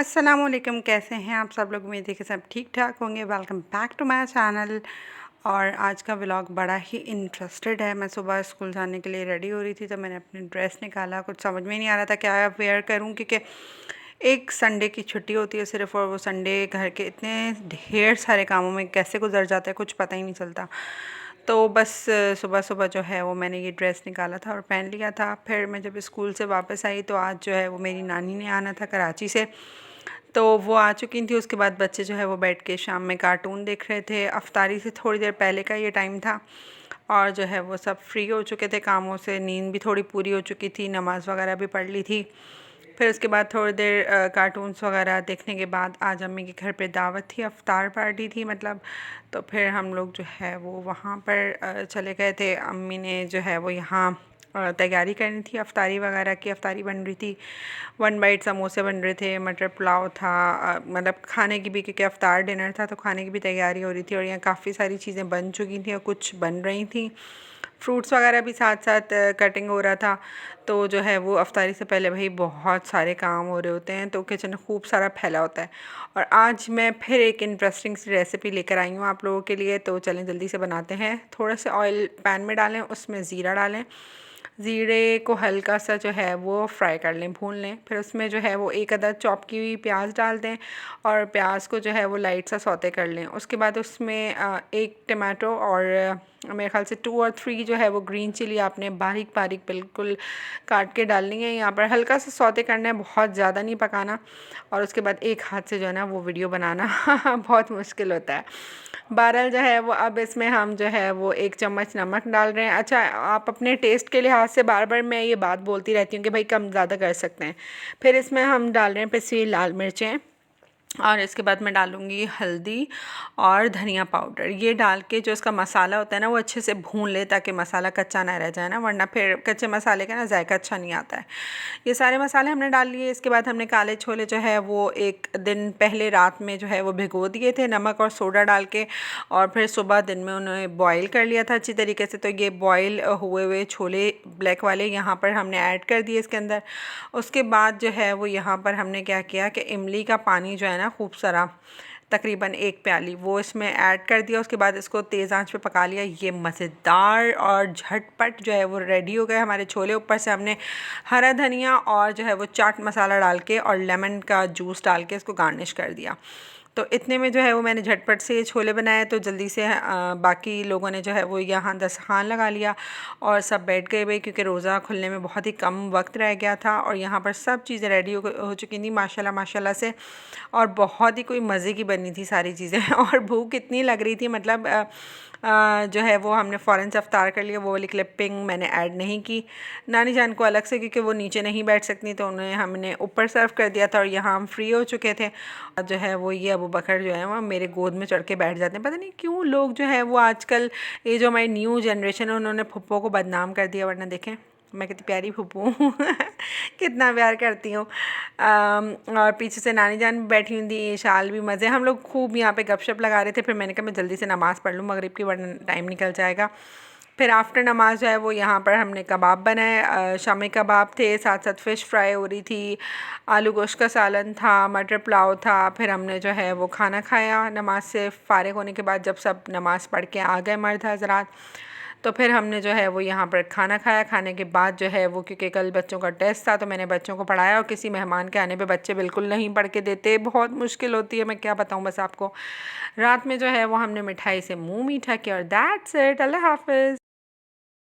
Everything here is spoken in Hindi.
अस्सलामुअलैकुम, कैसे हैं आप सब लोग। उम्मीद है कि सब ठीक ठाक होंगे। Welcome back to my channel. और आज का व्लॉग बड़ा ही इंटरेस्टेड है। मैं सुबह स्कूल जाने के लिए रेडी हो रही थी तो मैंने अपनी ड्रेस निकाला। कुछ समझ में नहीं आ रहा था क्या वेयर करूं, क्योंकि एक संडे की छुट्टी होती है सिर्फ, और वो संडे घर के इतने ढेर सारे कामों में कैसे गुजर जाता है कुछ पता ही नहीं चलता। तो बस सुबह सुबह जो है वो मैंने ये ड्रेस निकाला था और पहन लिया था। फिर मैं जब स्कूल से वापस आई तो आज जो है वो मेरी नानी ने आना था कराची से, तो वो आ चुकी थी। उसके बाद बच्चे जो है वो बैठ के शाम में कार्टून देख रहे थे। अफ्तारी से थोड़ी देर पहले का ये टाइम था और जो है वो सब फ्री हो चुके थे कामों से। नींद भी थोड़ी पूरी हो चुकी थी, नमाज़ वगैरह भी पढ़ ली थी। फिर उसके बाद थोड़ी देर कार्टून्स वगैरह देखने के बाद आज अम्मी के घर पे दावत थी, अफ्तार पार्टी थी मतलब। तो फिर हम लोग जो है वो वहाँ पर चले गए थे। अम्मी ने जो है वो यहाँ तैयारी करनी थी अफ्तारी वगैरह की। अफ्तारी बन रही थी, 1 बाइट समोसे बन रहे थे, मटर पुलाव था, मतलब खाने की भी, क्योंकि अफ्तार डिनर था तो खाने की भी तैयारी हो रही थी। और यहाँ काफ़ी सारी चीज़ें बन चुकी थी और कुछ बन रही थी। फ्रूट्स वगैरह भी साथ साथ कटिंग हो रहा था। तो जो है वो अफ्तारी से पहले भाई बहुत सारे काम हो रहे होते हैं, तो किचन खूब सारा फैला होता है। और आज मैं फिर एक इंटरेस्टिंग सी रेसिपी लेकर आई हूँ आप लोगों के लिए। तो चलें जल्दी से बनाते हैं। थोड़ा सा ऑयल पैन में डालें, उसमें ज़ीरा डालें। ज़ीरे को हल्का सा जो है वो फ्राई कर लें, भून लें। फिर उसमें जो है वो एक अदद चॉप की हुई प्याज डाल दें और प्याज को जो है वो लाइट सा सौते कर लें। उसके बाद उसमें एक टमाटो और मेरे ख्याल से 2 और 3 जो है वो ग्रीन चिली आपने बारीक बारीक बिल्कुल काट के डालनी है। यहाँ पर हल्का सा सौते करना है, बहुत ज़्यादा नहीं पकाना। और उसके बाद एक हाथ से जो है ना वो वीडियो बनाना बहुत मुश्किल होता है। बहरहाल जो है वो अब इसमें हम जो है वो 1 चम्मच नमक डाल रहे हैं। अच्छा, आप अपने टेस्ट के लिहाज से बार बार मैं ये बात बोलती रहती हूँ कि भाई कम ज़्यादा कर सकते हैं। फिर इसमें हम डाल रहे हैं पिसी हुई लाल मिर्चें, और इसके बाद मैं डालूँगी हल्दी और धनिया पाउडर। ये डाल के जो इसका मसाला होता है ना वो अच्छे से भून ले, ताकि मसाला कच्चा ना रह जाए ना, वरना फिर कच्चे मसाले का ना जायका अच्छा नहीं आता है। ये सारे मसाले हमने डाल लिए। इसके बाद हमने काले छोले जो है वो एक दिन पहले रात में जो है वो भिगो दिए थे नमक और सोडा डाल के, और फिर सुबह दिन में उन्हें बॉईल कर लिया था अच्छी तरीके से। तो ये बॉईल हुए हुए छोले ब्लैक वाले यहाँ पर हमने ऐड कर दिए इसके अंदर। उसके बाद जो है वो यहाँ पर हमने क्या किया कि इमली का पानी जो है ना खूब सारा, तकरीबन 1 प्याली, वो इसमें ऐड कर दिया। उसके बाद इसको तेज़ आंच पे पका लिया। ये मज़ेदार और झटपट जो है वो रेडी हो गए हमारे छोले। ऊपर से हमने हरा धनिया और जो है वो चाट मसाला डाल के और लेमन का जूस डाल के इसको गार्निश कर दिया। तो इतने में जो है वो मैंने झटपट से ये छोले बनाए। तो जल्दी से बाकी लोगों ने जो है वो यहाँ दस्तरखान लगा लिया और सब बैठ गए भाई, क्योंकि रोज़ा खुलने में बहुत ही कम वक्त रह गया था। और यहाँ पर सब चीज़ें रेडी हो चुकी थी माशाल्लाह माशाल्लाह से, और बहुत ही कोई मज़े की बनी थी सारी चीज़ें और भूख इतनी लग रही थी, मतलब जो है वो हमने फ़ौरन से अफ्तार कर लिया। वो वाली क्लिपिंग मैंने ऐड नहीं की नानी जान को अलग से, क्योंकि वो नीचे नहीं बैठ सकती, तो उन्हें हमने ऊपर सर्व कर दिया था। और यहाँ हम फ्री हो चुके थे। जो है वो ये अबू बकर जो है वो मेरे गोद में चढ़ के बैठ जाते हैं। पता नहीं क्यों लोग जो है वो आजकल, ये जो हमारी न्यू जनरेशन है, उन्होंने फुप्पो को बदनाम कर दिया। वरना देखें मैं कितनी प्यारी फुप्पू हूँ कितना प्यार करती हूँ। और पीछे से नानी जान भी बैठी हुई थी, शाल भी मज़े। हम लोग खूब यहाँ पे गपशप लगा रहे थे। फिर मैंने कहा मैं जल्दी से नमाज़ पढ़ लूँ मगरिब की, वरना टाइम निकल जाएगा। फिर आफ्टर नमाज जो है वो यहाँ पर हमने कबाब बनाए, शामी कबाब थे, साथ साथ फ़िश फ्राई हो रही थी, आलू गोश्त का सालन था, मटर पुलाव था। फिर हमने जो है वो खाना खाया नमाज से फ़ारिग होने के बाद, जब सब नमाज़ पढ़ के आ गए मर्द हज़रात। तो फिर हमने जो है वो यहाँ पर खाना खाया। खाने के बाद जो है वो, क्योंकि कल बच्चों का टेस्ट था, तो मैंने बच्चों को पढ़ाया। और किसी मेहमान के आने पे बच्चे बिल्कुल नहीं पढ़ के देते, बहुत मुश्किल होती है, मैं क्या बताऊँ बस आपको। रात में जो है वो हमने मिठाई से मुँह मीठा किया। और दैट्स इट, अल्लाह हाफ़िज़।